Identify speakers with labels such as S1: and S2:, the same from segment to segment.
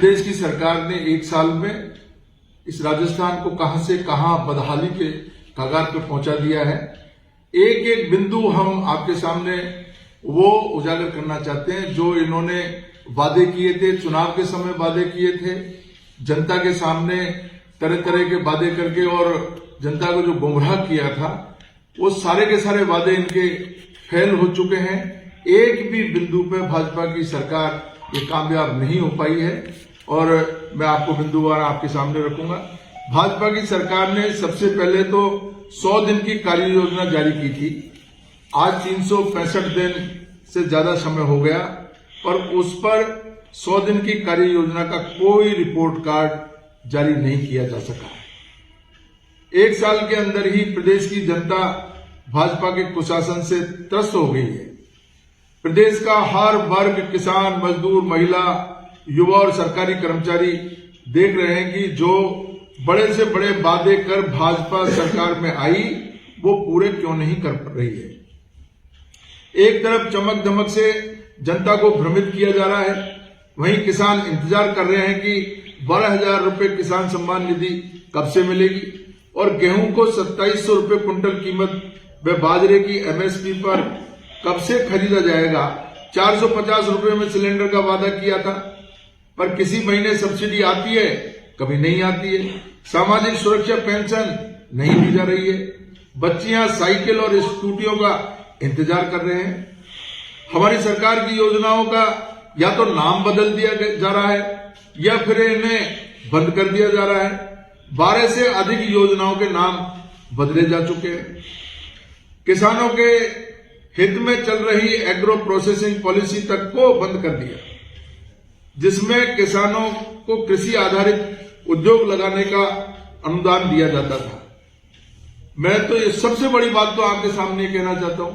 S1: देश की सरकार ने एक साल में इस राजस्थान को कहां से कहां बदहाली के कगार पर पहुंचा दिया है। एक एक बिंदु हम आपके सामने वो उजागर करना चाहते हैं जो इन्होंने वादे किए थे, चुनाव के समय वादे किए थे, जनता के सामने तरह तरह के वादे करके और जनता को जो गुमराह किया था, वो सारे के सारे वादे इनके फेल हो चुके हैं। एक भी बिंदु पे भाजपा की सरकार ये कामयाब नहीं हो पाई है और मैं आपको बिंदुवार आपके सामने रखूंगा। भाजपा की सरकार ने सबसे पहले तो 100 दिन की कार्य योजना जारी की थी। आज 365 दिन से ज्यादा समय हो गया पर उस पर 100 दिन की कार्य योजना का कोई रिपोर्ट कार्ड जारी नहीं किया जा सका। एक साल के अंदर ही प्रदेश की जनता भाजपा के कुशासन से त्रस्त हो गई है। प्रदेश का हर वर्ग, किसान, मजदूर, महिला, युवा और सरकारी कर्मचारी देख रहे हैं कि जो बड़े से बड़े वादे कर भाजपा सरकार में आई वो पूरे क्यों नहीं कर रही है। एक तरफ चमक धमक से जनता को भ्रमित किया जा रहा है, वहीं किसान इंतजार कर रहे हैं कि 12,000 रुपए किसान सम्मान निधि कब से मिलेगी और गेहूं को 2700 रुपए क्विंटल कीमत व बाजरे की एमएसपी पर कब से खरीदा जाएगा। 450 रुपए में सिलेंडर का वादा किया था पर किसी महीने सब्सिडी आती है, कभी नहीं आती है। सामाजिक सुरक्षा पेंशन नहीं दी जा रही है। बच्चियां साइकिल और स्कूटियों का इंतजार कर रहे हैं। हमारी सरकार की योजनाओं का या तो नाम बदल दिया जा रहा है या फिर इन्हें बंद कर दिया जा रहा है। 12 से अधिक योजनाओं के नाम बदले जा चुके हैं। किसानों के हित में चल रही एग्रो प्रोसेसिंग पॉलिसी तक को बंद कर दिया, जिसमें किसानों को कृषि आधारित उद्योग लगाने का अनुदान दिया जाता था। मैं तो ये सबसे बड़ी बात तो आपके सामने कहना चाहता हूं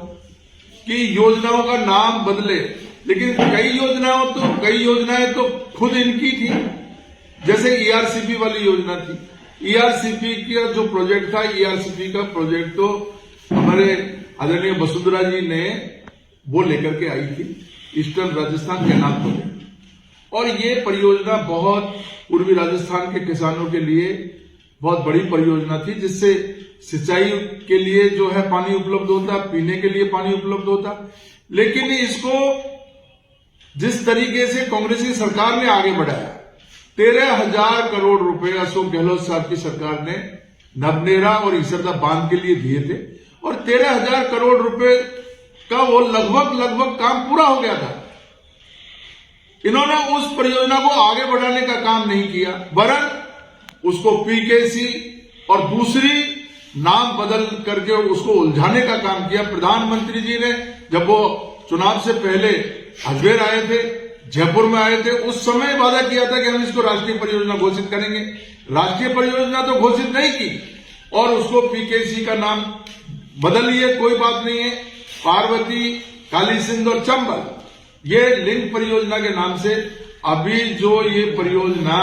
S1: कि योजनाओं का नाम बदले, लेकिन कई योजनाएं तो खुद इनकी थी। जैसे ईआरसीपी वाली योजना थी। ईआरसीपी का जो प्रोजेक्ट था, ईआरसीपी का प्रोजेक्ट तो हमारे आदरणीय वसुंधरा जी ने वो लेकर के आई थी, ईस्टर्न राजस्थान कैनाल प्रोजेक्ट। और ये परियोजना बहुत पूर्वी राजस्थान के किसानों के लिए बहुत बड़ी परियोजना थी, जिससे सिंचाई के लिए जो है पानी उपलब्ध होता, पीने के लिए पानी उपलब्ध होता। लेकिन इसको जिस तरीके से कांग्रेस की सरकार ने आगे बढ़ाया, 13,000 करोड़ रुपए अशोक गहलोत साहब की सरकार ने नवनेरा और ईसरदा बांध के लिए दिए थे और 13,000 करोड़ रुपए का वो लगभग काम पूरा हो गया था। इन्होंने उस परियोजना को आगे बढ़ाने का काम नहीं किया, वरन उसको पीकेसी और दूसरी नाम बदल करके उसको उलझाने का काम किया। प्रधानमंत्री जी ने जब वो चुनाव से पहले अजमेर आए थे, जयपुर में आए थे, उस समय वादा किया था कि हम इसको राष्ट्रीय परियोजना घोषित करेंगे। राष्ट्रीय परियोजना तो घोषित नहीं की और उसको पीकेसी का नाम बदल लिए, कोई बात नहीं है। पार्वती, काली सिंध और चंबल, ये लिंक परियोजना के नाम से अभी जो ये परियोजना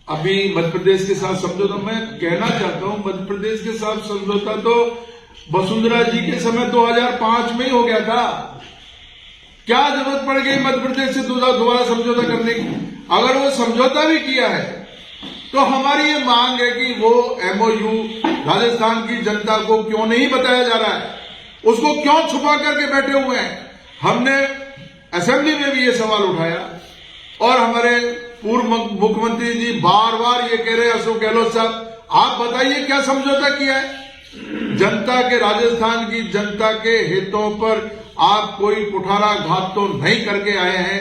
S1: अभी मध्य प्रदेश के साथ समझौता, मैं कहना चाहता हूं मध्य प्रदेश के साथ समझौता तो वसुंधरा जी के समय 2005 में ही हो गया था। क्या जरूरत पड़ गई मध्य प्रदेश से दोबारा समझौता करने की? अगर वो समझौता भी किया है तो हमारी ये मांग है कि वो एमओयू राजस्थान की जनता को क्यों नहीं बताया जा रहा है, उसको क्यों छुपा करके बैठे हुए हैं। हमने असेंबली में भी ये सवाल उठाया और हमारे पूर्व मुख्यमंत्री जी बार बार ये कह रहे हैं, अशोक गहलोत साहब आप बताइए क्या समझौता किया है। जनता के, राजस्थान की जनता के हितों पर आप कोई कुठाराघात तो नहीं करके आए हैं।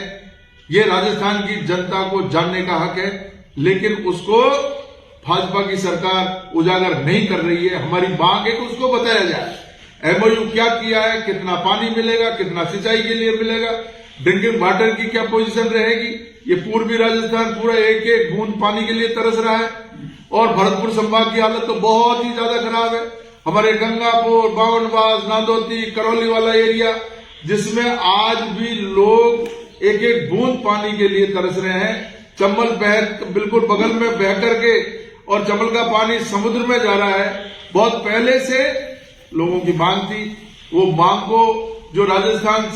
S1: ये राजस्थान की जनता को जानने का हक है, लेकिन उसको भाजपा की सरकार उजागर नहीं कर रही है। हमारी मांग है कि उसको बताया जाए एमओयू क्या किया है, कितना पानी मिलेगा, कितना सिंचाई के लिए मिलेगा, ड्रिंकिंग वाटर की क्या पोजीशन रहेगी। ये पूर्वी राजस्थान पूरा एक एक बूंद पानी के लिए तरस रहा है और भरतपुर संभाग की हालत तो बहुत ही ज्यादा खराब है। हमारे गंगापुर, बावनबास, नादौती, करौली वाला एरिया, जिसमें आज भी लोग एक एक बूंद पानी के लिए तरस रहे हैं। चंबल बिल्कुल बगल में बह करके और चंबल का पानी समुद्र में जा रहा है। बहुत पहले से लोगों की मांग थी, वो मांग को जो राजस्थान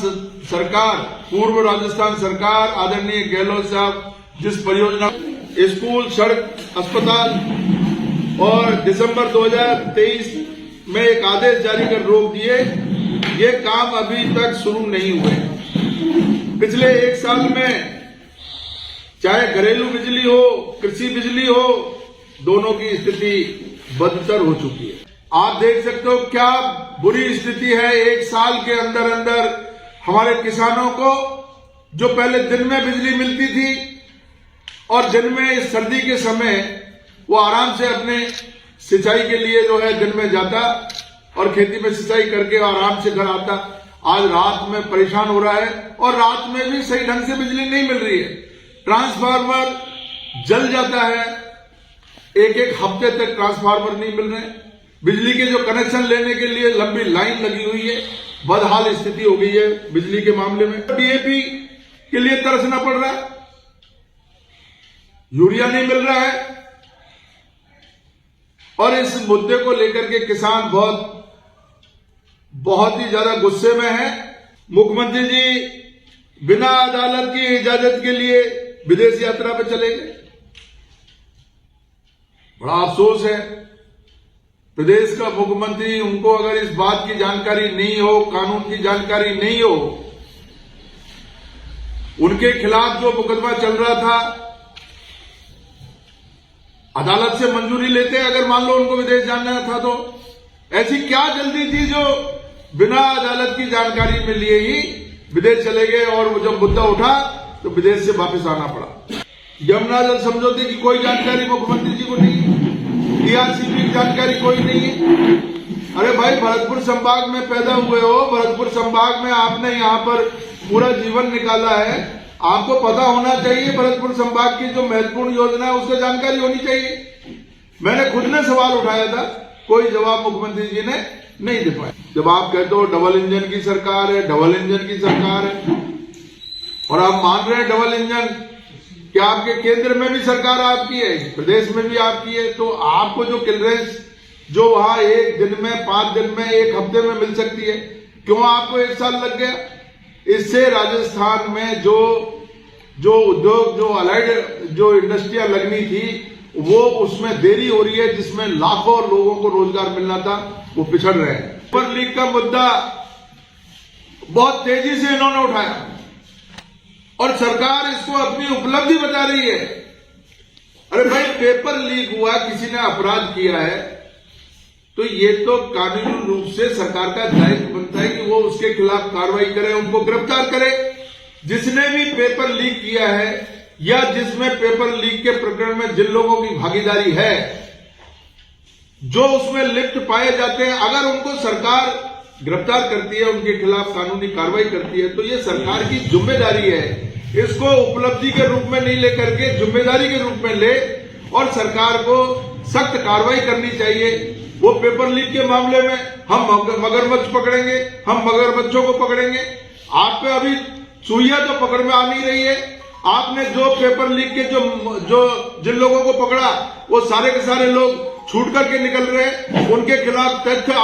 S1: सरकार, पूर्व राजस्थान सरकार आदरणीय गहलोत साहब जिस परियोजना स्कूल, सड़क, अस्पताल और दिसंबर 2023 में एक आदेश जारी कर रोक दिए, ये काम अभी तक शुरू नहीं हुए। पिछले एक साल में चाहे घरेलू बिजली हो, कृषि बिजली हो, दोनों की स्थिति बदतर हो चुकी है। आप देख सकते हो क्या बुरी स्थिति है। एक साल के अंदर अंदर हमारे किसानों को जो पहले दिन में बिजली मिलती थी और दिन में इस सर्दी के समय वो आराम से अपने सिंचाई के लिए जो है दिन में जाता और खेती में सिंचाई करके आराम से घर आता, आज रात में परेशान हो रहा है और रात में भी सही ढंग से बिजली नहीं मिल रही है। ट्रांसफार्मर जल जाता है, एक एक हफ्ते तक ट्रांसफार्मर नहीं मिल रहे। बिजली के जो कनेक्शन लेने के लिए लंबी लाइन लगी हुई है। बदहाल स्थिति हो गई है बिजली के मामले में। डीएपी के लिए तरसना पड़ रहा है, यूरिया नहीं मिल रहा है और इस मुद्दे को लेकर के किसान बहुत ही ज्यादा गुस्से में है। मुख्यमंत्री जी बिना अदालत की इजाजत के लिए विदेश यात्रा पर चले गए। बड़ा अफसोस है, प्रदेश का मुख्यमंत्री, उनको अगर इस बात की जानकारी नहीं हो, कानून की जानकारी नहीं हो, उनके खिलाफ जो मुकदमा चल रहा था अदालत से मंजूरी लेते अगर मान लो उनको विदेश जाना था तो ऐसी क्या जल्दी थी जो बिना अदालत की जानकारी में लिए ही विदेश चले गए और वो जब मुद्दा उठा तो विदेश से वापस आना पड़ा। यमुना जल समझौते की कोई जानकारी मुख्यमंत्री जी को नहीं है, टीआरसीपी की जानकारी कोई नहीं है। अरे भाई, भरतपुर संभाग में पैदा हुए हो, भरतपुर संभाग में आपने यहां पर पूरा जीवन निकाला है, आपको पता होना चाहिए भरतपुर संभाग की जो महत्वपूर्ण योजना है उसका जानकारी होनी चाहिए। मैंने खुद ने सवाल उठाया था, कोई जवाब मुख्यमंत्री जी ने नहीं दे पाए। जब आप कहते हो डबल इंजन की सरकार है, डबल इंजन की सरकार है और आप मान रहे हैं डबल इंजन, क्या आपके केंद्र में भी सरकार आपकी है, प्रदेश में भी आपकी है, तो आपको जो क्लियरेंस जो वहां एक दिन में, 5 दिन में, एक हफ्ते में मिल सकती है, क्यों आपको 1 साल लग गया? इससे राजस्थान में जो उद्योग, जो अलाइड जो इंडस्ट्रियां लगनी थी वो उसमें देरी हो रही है, जिसमें लाखों लोगों को रोजगार मिलना था, वो पिछड़ रहे हैं। पेपर लीक का मुद्दा बहुत तेजी से इन्होंने उठाया और सरकार इसको अपनी उपलब्धि बता रही है। अरे भाई, पेपर लीक हुआ, किसी ने अपराध किया है तो ये तो कानूनी रूप से सरकार का दायित्व बनता है कि वो उसके खिलाफ कार्रवाई करे, उनको गिरफ्तार करे। जिसने भी पेपर लीक किया है या जिसमें पेपर लीक के प्रकरण में जिन लोगों की भागीदारी है, जो उसमें लिप्त पाए जाते हैं, अगर उनको सरकार गिरफ्तार करती है, उनके खिलाफ कानूनी कार्रवाई करती है तो ये सरकार की जिम्मेदारी है। इसको उपलब्धि के रूप में नहीं लेकर के जिम्मेदारी के रूप में ले और सरकार को सख्त कार्रवाई करनी चाहिए। वो पेपर लीक के मामले में हम मगरमच्छ पकड़ेंगे, हम मगरमच्छों को पकड़ेंगे। आप पे अभी सुइया तो पकड़ में आ नहीं रही है। आपने जो पेपर लीक के जो जिन लोगों को पकड़ा वो सारे के सारे लोग छूट करके निकल रहे हैं। उनके खिलाफ तथ्य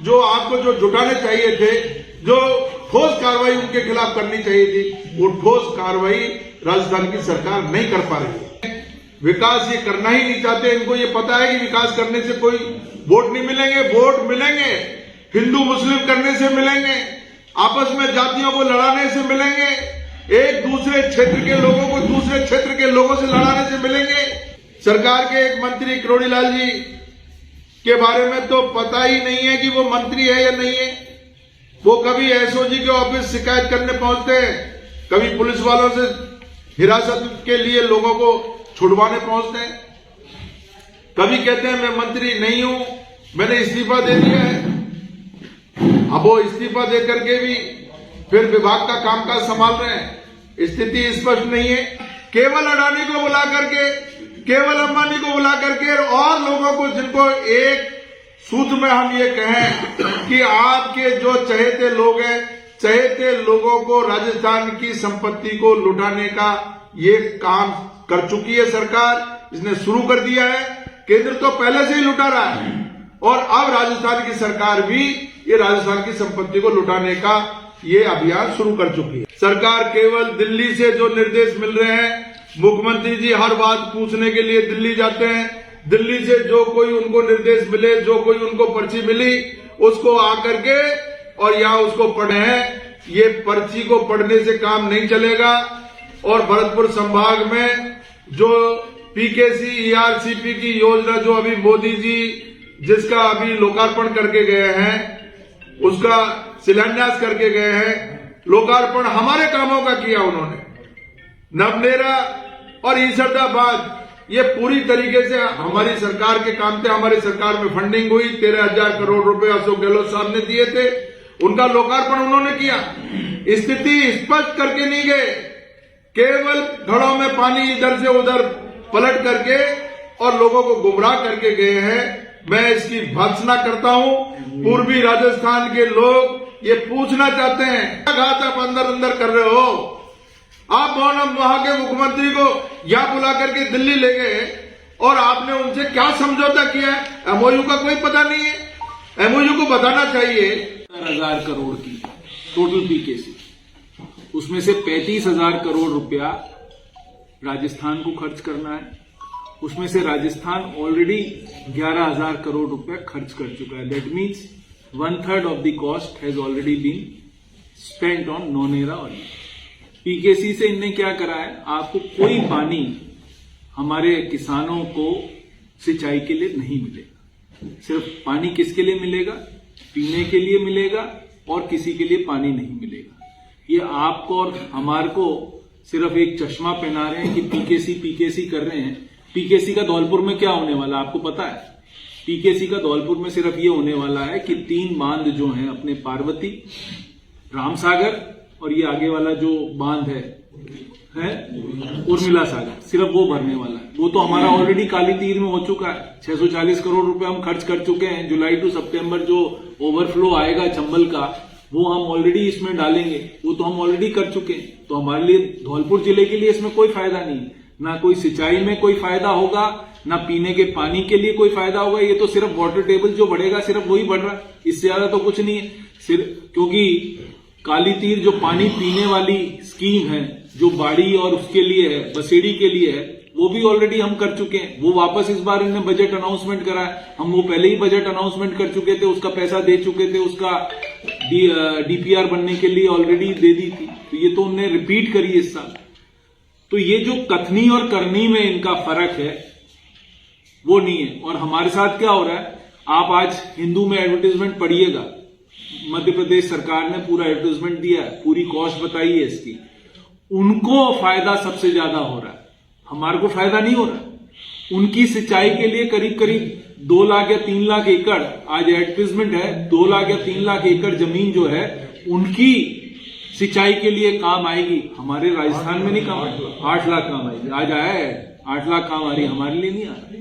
S1: जो आपको जो जुटाने चाहिए थे, जो ठोस कार्रवाई उनके खिलाफ करनी चाहिए थी, वो ठोस कार्रवाई राजस्थान की सरकार नहीं कर पा रही है। विकास ये करना ही नहीं चाहते। इनको ये पता है कि विकास करने से कोई वोट नहीं मिलेंगे। वोट मिलेंगे हिंदू मुस्लिम करने से मिलेंगे, आपस में जातियों को लड़ाने से मिलेंगे, एक दूसरे क्षेत्र के लोगों को दूसरे क्षेत्र के लोगों से लड़ाने से मिलेंगे। सरकार के एक मंत्री किरोड़ीलाल जी के बारे में तो पता ही नहीं है कि वो मंत्री है या नहीं है। वो कभी एसओजी के ऑफिस शिकायत करने पहुंचते हैं, कभी पुलिस वालों से हिरासत के लिए लोगों को छुड़वाने पहुंचते हैं, कभी कहते हैं मैं मंत्री नहीं हूं, मैंने इस्तीफा दे दिया है। अब वो इस्तीफा दे करके भी फिर विभाग का कामकाज संभाल रहे हैं। स्थिति स्पष्ट नहीं है। केवल अडानी को बुला करके, केवल अंबानी को बुला करके और लोगों को, जिनको एक सूत्र में हम ये कहें कि आपके जो चहेते लोग हैं, चहेते लोगों को राजस्थान की संपत्ति को लुटाने का ये काम कर चुकी है सरकार। इसने शुरू कर दिया है। केंद्र तो पहले से ही लुटा रहा है और अब राजस्थान की सरकार भी ये राजस्थान की संपत्ति को लुटाने का ये अभियान शुरू कर चुकी है। सरकार केवल दिल्ली से जो निर्देश मिल रहे हैं, मुख्यमंत्री जी हर बात पूछने के लिए दिल्ली जाते हैं। दिल्ली से जो कोई उनको निर्देश मिले, जो कोई उनको पर्ची मिली, उसको आकर के और यहाँ उसको पढ़े हैं। ये पर्ची को पढ़ने से काम नहीं चलेगा। और भरतपुर संभाग में जो पीकेसी ईआरसीपी की योजना जो अभी मोदी जी जिसका अभी लोकार्पण करके गए हैं, उसका शिलान्यास करके गए हैं, लोकार्पण हमारे कामों का किया उन्होंने। नवनेरा और ईसरदाबाद ये पूरी तरीके से हमारी सरकार के काम थे। हमारी सरकार में फंडिंग हुई, 13,000 करोड़ रुपए अशोक गहलोत साहब ने दिए थे, उनका लोकार्पण उन्होंने किया। स्थिति स्पष्ट करके नहीं गए, केवल घड़ों में पानी इधर से उधर पलट करके और लोगों को गुमराह करके गए हैं। मैं इसकी भर्त्सना करता हूं। पूर्वी राजस्थान के लोग ये पूछना चाहते हैं, क्या घात आप अंदर अंदर कर रहे हो? आप वहां के मुख्यमंत्री को यहां बुला करके दिल्ली ले गए और आपने उनसे क्या समझौता किया है? एमओयू का कोई पता नहीं है। एमओयू को बताना चाहिए।
S2: 70,000 करोड़ की टोटल पीकेसी, उसमें से 35,000 करोड़ रुपया राजस्थान को खर्च करना है। उसमें से राजस्थान ऑलरेडी 11,000 करोड़ रुपया खर्च कर चुका है। That means 1/3 of the cost has already been spent on नौनेरा और पीकेसी से इनने क्या करा है, आपको कोई पानी हमारे किसानों को सिंचाई के लिए नहीं मिलेगा। सिर्फ पानी किसके लिए मिलेगा? पीने के लिए मिलेगा और किसी के लिए पानी नहीं मिलेगा। ये आपको और हमारे को सिर्फ एक चश्मा पहना रहे हैं कि पीकेसी कर रहे हैं। पीकेसी का धौलपुर में क्या होने वाला आपको पता है? पीकेसी का धौलपुर में सिर्फ ये होने वाला है कि 3 बांध जो हैं अपने पार्वती, रामसागर और ये आगे वाला जो बांध है उर्मिला सागर, सिर्फ वो भरने वाला है। वो तो हमारा ऑलरेडी काली तीर में हो चुका है। 640 करोड़ रुपए हम खर्च कर चुके हैं। जुलाई टू सितंबर जो ओवरफ्लो आएगा चंबल का, वो हम ऑलरेडी इसमें डालेंगे। वो तो हम ऑलरेडी कर चुके हैं। तो हमारे लिए धौलपुर जिले के लिए इसमें कोई फायदा नहीं है। ना कोई सिंचाई में कोई फायदा होगा, ना पीने के पानी के लिए कोई फायदा होगा। ये तो सिर्फ वाटर टेबल जो बढ़ेगा सिर्फ वही बढ़ रहा है, इससे ज्यादा तो कुछ नहीं है। सिर्फ क्योंकि काली तीर जो पानी पीने वाली स्कीम है, जो बाड़ी और उसके लिए है, बसेड़ी के लिए है, वो भी ऑलरेडी हम कर चुके हैं। वो वापस इस बार इन्होंने बजट अनाउंसमेंट करा है। हम वो पहले ही बजट अनाउंसमेंट कर चुके थे, उसका पैसा दे चुके थे, उसका डीपीआर बनने के लिए ऑलरेडी दे दी थी। तो ये तो उन्होंने रिपीट करी इस साल। तो ये जो कथनी और करनी में इनका फर्क है वो नहीं है। और हमारे साथ क्या हो रहा है, आप आज हिंदू में एडवर्टाइजमेंट पढ़िएगा, मध्य प्रदेश सरकार ने पूरा एडवर्टाइजमेंट दिया है, पूरी कॉस्ट बताई है इसकी। उनको फायदा सबसे ज्यादा हो रहा है, हमारे को फायदा नहीं हो रहा। उनकी सिंचाई के लिए करीब करीब 2 लाख या 3 लाख एकड़ आज एडवर्टाइजमेंट है। 2 लाख या 3 लाख एकड़ जमीन जो है उनकी सिंचाई के लिए काम आएगी। हमारे राजस्थान में नहीं काम आएगी। 8 लाख काम आएगी। आज आया है 8 लाख काम आ रही है, हमारे लिए नहीं आ रही।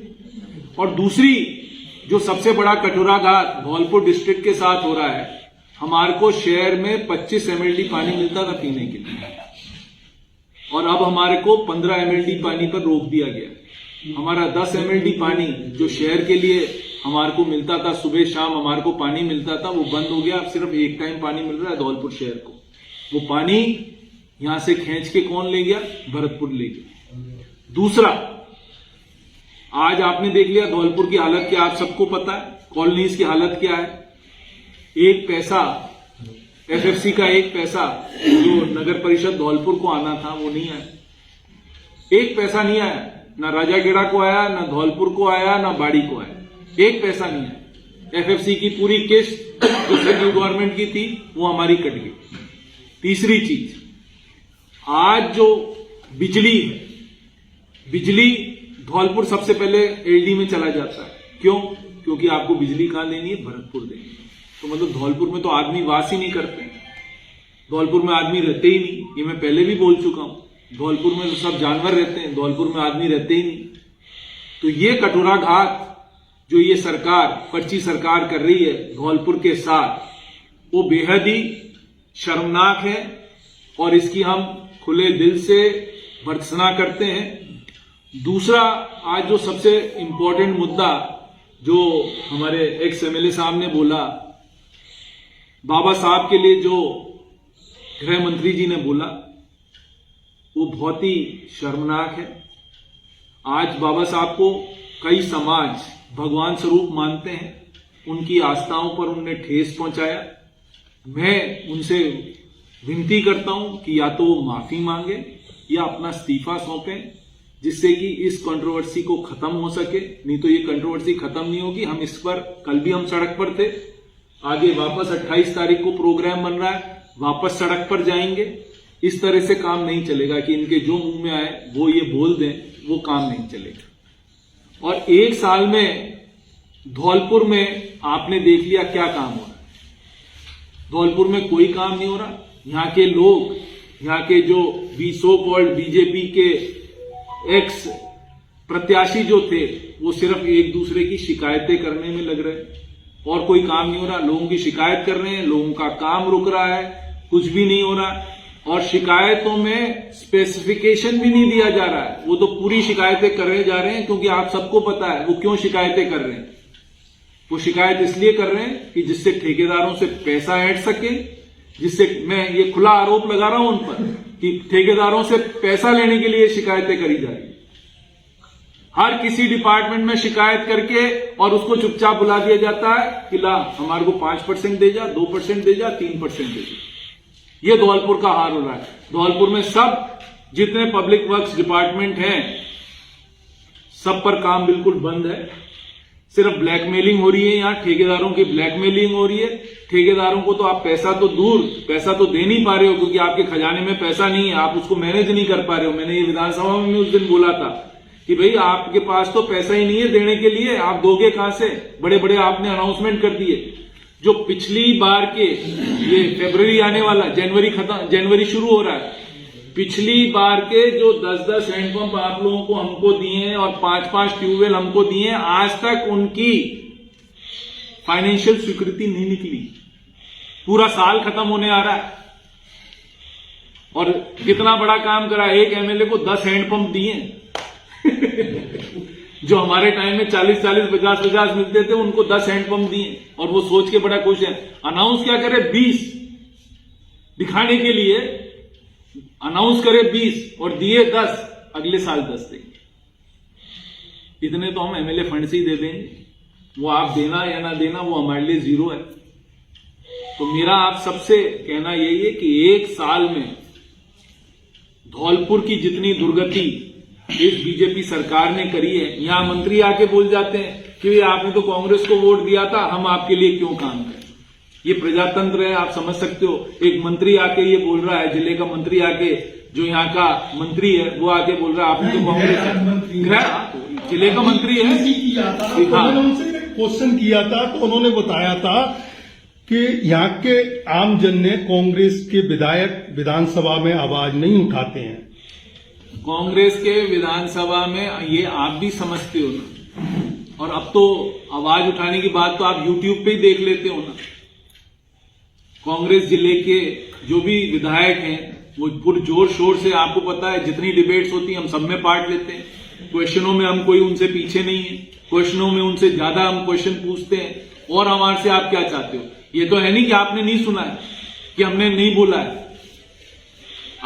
S2: और दूसरी जो सबसे बड़ा कटोराघात धौलपुर डिस्ट्रिक्ट के साथ हो रहा है, हमारे को शहर में 25 MLD पानी मिलता था पीने के लिए, और अब हमारे को 15 MLD पानी पर रोक दिया गया। हमारा 10 MLD पानी जो शहर के लिए हमारे को मिलता था, सुबह शाम हमारे को पानी मिलता था, वो बंद हो गया। अब सिर्फ एक टाइम पानी मिल रहा है धौलपुर शहर को। वो पानी यहां से खींच के कौन ले गया? भरतपुर ले गया। दूसरा, आज आपने देख लिया धौलपुर की हालत क्या, आप सबको पता है कॉलोनीज की हालत क्या है। एक पैसा एफएफसी का, एक पैसा जो नगर परिषद धौलपुर को आना था वो नहीं आया। एक पैसा नहीं आया, ना राजाखेड़ा को आया, ना धौलपुर को आया, ना बाड़ी को आया। एक पैसा नहीं आया। एफएफसी की पूरी किस्त जो सेंट्रल गवर्नमेंट की थी वो हमारी कट गई। तीसरी चीज, आज जो बिजली है, बिजली धौलपुर सबसे पहले एलडी में चला जाता है। क्यों? क्योंकि आपको बिजली कहां लेनी है? भरतपुर देनी है। तो मतलब धौलपुर में तो आदमी वास ही नहीं करते, धौलपुर में आदमी रहते ही नहीं। ये मैं पहले भी बोल चुका हूं, धौलपुर में तो सब जानवर रहते हैं, धौलपुर में आदमी रहते ही नहीं। तो ये कटोराघात जो ये सरकार, पर्ची सरकार कर रही है धौलपुर के साथ, वो बेहद ही शर्मनाक है और इसकी हम खुले दिल से भर्त्सना करते हैं। दूसरा, आज जो सबसे इंपॉर्टेंट मुद्दा जो हमारे एक्स एमएलए साहब ने बोला, बाबा साहब के लिए जो गृह मंत्री जी ने बोला, वो बहुत ही शर्मनाक है। आज बाबा साहब को कई समाज भगवान स्वरूप मानते हैं, उनकी आस्थाओं पर उनने ठेस पहुंचाया। मैं उनसे विनती करता हूं कि या तो वो माफी मांगे या अपना इस्तीफा सौंपें, जिससे कि इस कंट्रोवर्सी को खत्म हो सके। नहीं तो ये कंट्रोवर्सी खत्म नहीं होगी। हम इस पर कल भी हम सड़क पर थे, आगे वापस 28 तारीख को प्रोग्राम बन रहा है, वापस सड़क पर जाएंगे। इस तरह से काम नहीं चलेगा कि इनके जो मुंह में आए वो ये बोल दें, वो काम नहीं चलेगा। और 1 साल में धौलपुर में आपने देख लिया क्या काम हो रहा है। धौलपुर में कोई काम नहीं हो रहा। यहां के लोग, यहां के जो सो कॉल्ड बीजेपी के एक्स प्रत्याशी जो थे, वो सिर्फ एक दूसरे की शिकायतें करने में लग रहे हैं और कोई काम नहीं हो रहा। लोगों की शिकायत कर रहे हैं, लोगों का काम रुक रहा है, कुछ भी नहीं हो रहा। और शिकायतों में स्पेसिफिकेशन भी नहीं दिया जा रहा है। वो तो पूरी शिकायतें कर रहे जा रहे हैं, क्योंकि आप सबको पता है वो क्यों शिकायतें कर रहे हैं। वो शिकायत इसलिए कर रहे हैं कि जिससे ठेकेदारों से पैसा ऐंठ सके, जिससे मैं ये खुला आरोप लगा रहा हूं उन पर कि ठेकेदारों से पैसा लेने के लिए शिकायतें करी जा रही है। हर किसी डिपार्टमेंट में शिकायत करके और उसको चुपचाप बुला दिया जाता है कि ला हमारे को 5% दे जा, 2% दे जा, 3% दे जा। ये धौलपुर का हाल हो रहा है। धौलपुर में सब जितने पब्लिक वर्क्स डिपार्टमेंट हैं, सब पर काम बिल्कुल बंद है। सिर्फ ब्लैकमेलिंग हो रही है, यहां ठेकेदारों की ब्लैकमेलिंग हो रही है। ठेकेदारों को तो आप पैसा तो दूर, पैसा तो दे नहीं पा रहे हो, क्योंकि आपके खजाने में पैसा नहीं है, आप उसको मैनेज नहीं कर पा रहे हो। मैंने ये विधानसभा में उस दिन बोला था कि भाई आपके पास तो पैसा ही नहीं है देने के लिए, आप दोगे कहां से। बड़े बड़े आपने अनाउंसमेंट कर दिए। जो पिछली बार के, ये फरवरी आने वाला, जनवरी शुरू हो रहा है, पिछली बार के जो 10-10 हैंडपंप आप लोगों को हमको दिए हैं और 5-5 ट्यूबवेल हमको दिए हैं, आज तक उनकी फाइनेंशियल स्वीकृति नहीं निकली। पूरा साल खत्म होने आ रहा है और कितना बड़ा काम करा। एक एमएलए को 10 हैंडपंप दिए जो हमारे टाइम में 40-40, 50-50 मिलते थे, उनको 10 हैंडपंप दिए और वो सोच के बड़ा खुश है। अनाउंस क्या करे, 20 दिखाने के लिए अनाउंस करे 20 और दिए 10, अगले साल 10 देंगे। इतने तो हम एमएलए फंड से ही दे देंगे। वो आप देना या ना देना, वो हमारे लिए जीरो है। तो मेरा आप सबसे कहना यही है कि 1 साल में धौलपुर की जितनी दुर्गति इस बीजेपी सरकार ने करी है, यहां मंत्री आके बोल जाते हैं कि आपने तो कांग्रेस को वोट दिया था, हम आपके लिए क्यों काम करें। ये प्रजातंत्र है, आप समझ सकते हो। एक मंत्री आके ये बोल रहा है, जिले का मंत्री आके, जो यहाँ का मंत्री है, वो आके बोल रहा है आपने तो कांग्रेस, जिले का मंत्री है।
S3: मैंने उनसे क्वेश्चन किया था तो उन्होंने बताया था कि यहाँ के आमजन ने कांग्रेस के विधायक विधानसभा में आवाज नहीं उठाते हैं।
S2: कांग्रेस के विधानसभा में ये आप भी समझते हो ना, और अब तो आवाज उठाने की बात तो आप यूट्यूब पे ही देख लेते हो ना। कांग्रेस जिले के जो भी विधायक हैं वो पूरे जोर शोर से, आपको पता है जितनी डिबेट्स होती हैं हम सब में पार्ट लेते हैं। क्वेश्चनों में हम कोई उनसे पीछे नहीं है, क्वेश्चनों में उनसे ज्यादा हम क्वेश्चन पूछते हैं। और हमारे से आप क्या चाहते हो? ये तो है नहीं कि आपने नहीं सुना है, कि हमने नहीं बोला है।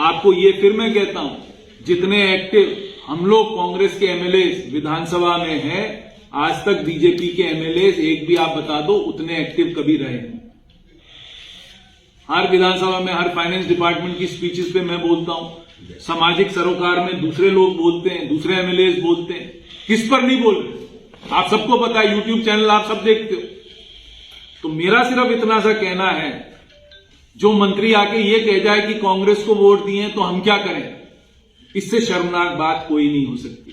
S2: आपको ये फिर मैं कहता हूं, जितने एक्टिव हम लोग कांग्रेस के एमएलए विधानसभा में हैं, आज तक बीजेपी के एमएलए एक भी आप बता दो उतने एक्टिव कभी रहे हैं। हर विधानसभा में, हर फाइनेंस डिपार्टमेंट की स्पीचेस पे मैं बोलता हूं, सामाजिक सरोकार में दूसरे लोग बोलते हैं, दूसरे एमएलए बोलते हैं, किस पर नहीं बोल रहे आप सबको पता है। यूट्यूब चैनल आप सब देखते हो। तो मेरा सिर्फ इतना सा कहना है, जो मंत्री आके ये कह जाए कि कांग्रेस को वोट दिए तो हम क्या करें, इससे शर्मनाक बात कोई नहीं हो सकती।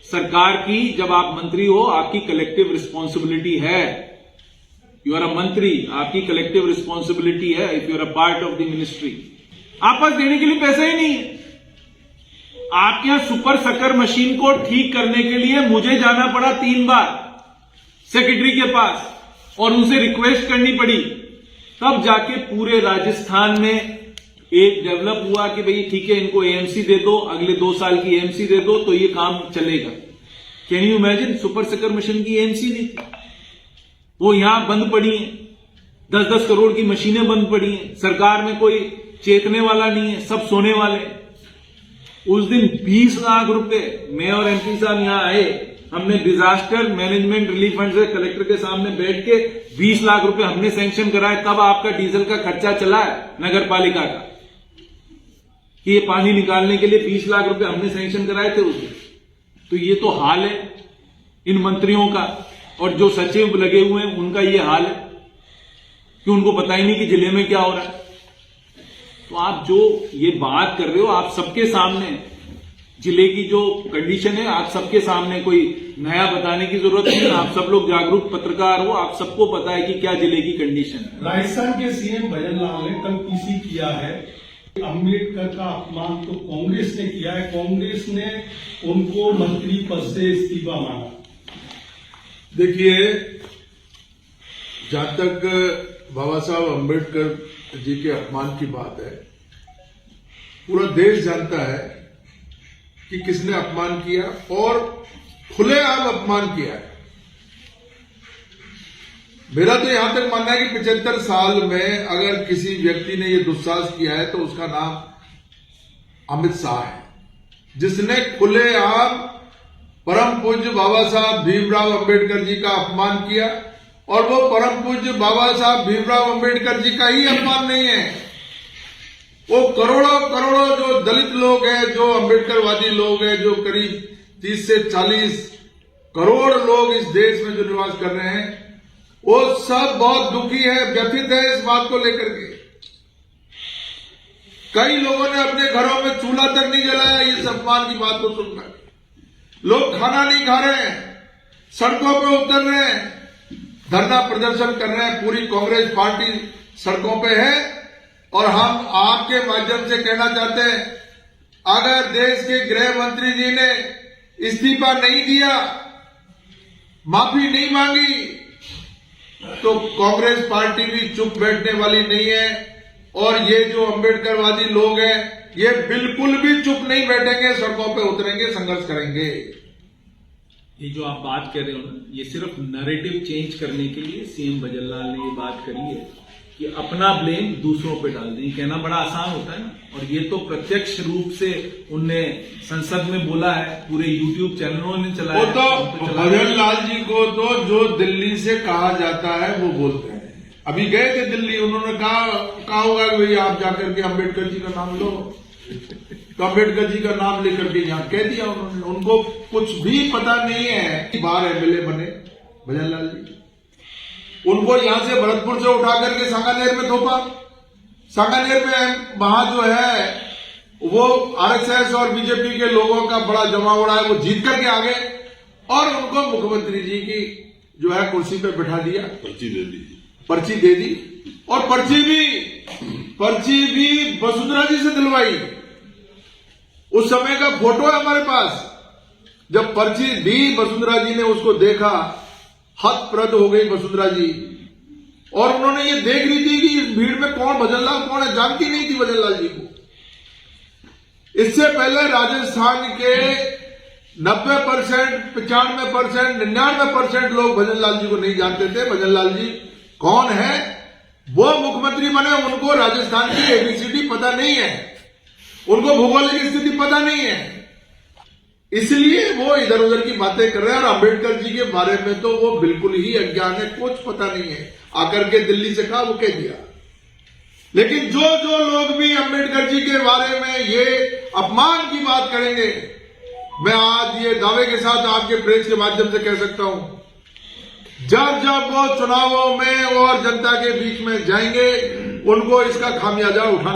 S2: सरकार की जब आप मंत्री हो, आपकी कलेक्टिव रिस्पॉन्सिबिलिटी है। यू आर अ मंत्री, आपकी कलेक्टिव रिस्पॉन्सिबिलिटी है if you are a part of the ministry. आप पास देने के लिए पैसा ही नहीं है। आपके यहां सुपर सकर मशीन को ठीक करने के लिए मुझे जाना पड़ा 3 बार सेक्रेटरी के पास और उनसे रिक्वेस्ट करनी पड़ी, तब जाके पूरे राजस्थान में एक डेवलप हुआ कि भाई ठीक है, इनको एएमसी दे दो, अगले 2 साल की एएमसी दे दो तो ये काम चलेगा। Can you imagine, super sucker machine की एएमसी नहीं थी, वो यहां बंद पड़ी है। 10-10 करोड़ की मशीनें बंद पड़ी हैं। सरकार में कोई चेतने वाला नहीं है, सब सोने वाले हैं। उस दिन 20 लाख रुपए मैं और एमपी साहब यहां आए, हमने डिजास्टर मैनेजमेंट रिलीफ फंड से कलेक्टर के सामने बैठ के 20 लाख रुपए हमने सैंक्शन कराए, तब आपका डीजल का खर्चा चला है नगर पालिका का, कि ये पानी निकालने के लिए 20 लाख रुपए हमने सैंक्शन कराए थे उस दिन। तो ये तो हाल है इन मंत्रियों का, और जो सचिव लगे हुए हैं उनका ये हाल है कि उनको पता ही नहीं कि जिले में क्या हो रहा है। तो आप जो ये बात कर रहे हो, आप सबके सामने जिले की जो कंडीशन है, आप सबके सामने, कोई नया बताने की जरूरत नहीं है। आप सब लोग जागरूक पत्रकार हो, आप सबको पता है कि क्या जिले की कंडीशन है।
S3: राजस्थान के सीएम भजन लाल ने कल पीसी किया है, अम्बेडकर का अपमान तो कांग्रेस ने किया है, कांग्रेस ने उनको मंत्री पद से इस्तीफा मांगा।
S1: देखिए, जहां तक बाबा साहब अम्बेडकर जी के अपमान की बात है, पूरा देश जानता है कि किसने अपमान किया और खुलेआम अपमान किया है। मेरा तो यहां तक मानना है कि 75 साल में अगर किसी व्यक्ति ने यह दुस्साहस किया है तो उसका नाम अमित शाह है, जिसने खुलेआम परम पूज्य बाबा साहब भीमराव अंबेडकर जी का अपमान किया। और वो परम पूज्य बाबा साहब भीमराव अंबेडकर जी का ही अपमान नहीं है, वो करोड़ों करोड़ों जो दलित लोग हैं, जो अंबेडकरवादी लोग हैं, जो करीब 30 से 40 करोड़ लोग इस देश में जो निवास कर रहे हैं, वो सब बहुत दुखी है, व्यथित है इस बात को लेकर के। कई लोगों ने अपने घरों में चूल्हा तक नहीं जलाया इस अपमान की बात को सुनकर। लोग खाना नहीं खा रहे हैं, सड़कों पे उतर रहे हैं, धरना प्रदर्शन कर रहे हैं, पूरी कांग्रेस पार्टी सड़कों पे है। और हम आपके माध्यम से कहना चाहते हैं, अगर देश के गृह मंत्री जी ने इस्तीफा नहीं दिया, माफी नहीं मांगी, तो कांग्रेस पार्टी भी चुप बैठने वाली नहीं है। और ये जो अंबेडकरवादी लोग हैं, ये बिल्कुल भी चुप नहीं बैठेंगे, सड़कों पे उतरेंगे, संघर्ष करेंगे।
S2: ये जो आप बात कर रहे हो ना, ये सिर्फ नैरेटिव चेंज करने के लिए सीएम भजन लाल ने ये बात करी है कि अपना ब्लेम दूसरों पे डाल दें। कहना बड़ा आसान होता है ना, और ये तो प्रत्यक्ष रूप से उनने संसद में बोला है, पूरे यूट्यूब चैनलों ने चलाया।
S1: वो तो भजन लाल जी को तो जो दिल्ली से कहा जाता है वो बोलते हैं। अभी गए थे दिल्ली, उन्होंने कहा होगा कि भाई आप जाकर के अम्बेडकर जी का नाम लो, तो अम्बेडकर जी का नाम लेकर के यहां कह दिया उन्होंने। उनको कुछ भी पता नहीं है कि बाहर एमएलए बने भजन लाल जी। उनको यहां से भरतपुर से उठा करके सांगानेर में थोपा। सांगानेर में वहां जो है वो आरएसएस और बीजेपी के लोगों का बड़ा जमावड़ा है, वो जीत करके आ गए और उनको मुख्यमंत्री जी की जो है कुर्सी पे बैठा दिया, पर्ची दे दी और पर्ची भी वसुंधरा जी से दिलवाई। उस समय का फोटो है हमारे पास, जब पर्ची दी वसुंधरा जी ने उसको देखा, हतप्रद हो गई वसुंधरा जी। और उन्होंने ये देख रही थी कि इस भीड़ में कौन भजन लाल कौन है, जानती नहीं थी भजन लाल जी को। इससे पहले राजस्थान के 90%, 95%, 99% लोग भजन लाल जी को नहीं जानते थे। भजन लाल जी कौन है, वो मुख्यमंत्री बने, उनको राजस्थान की एबीसीडी पता नहीं है, उनको भूगोलिक स्थिति पता नहीं है, इसलिए वो इधर उधर की बातें कर रहे हैं। और अम्बेडकर जी के बारे में तो वो बिल्कुल ही अज्ञान है, कुछ पता नहीं है। आकर के दिल्ली से कहा, वो कह दिया। लेकिन जो लोग भी अम्बेडकर जी के बारे में ये अपमान की बात करेंगे, मैं आज ये दावे के साथ आपके प्रेस के माध्यम से कह सकता हूं, जब वो चुनावों में और जनता के बीच में जाएंगे, उनको इसका खामियाजा उठाना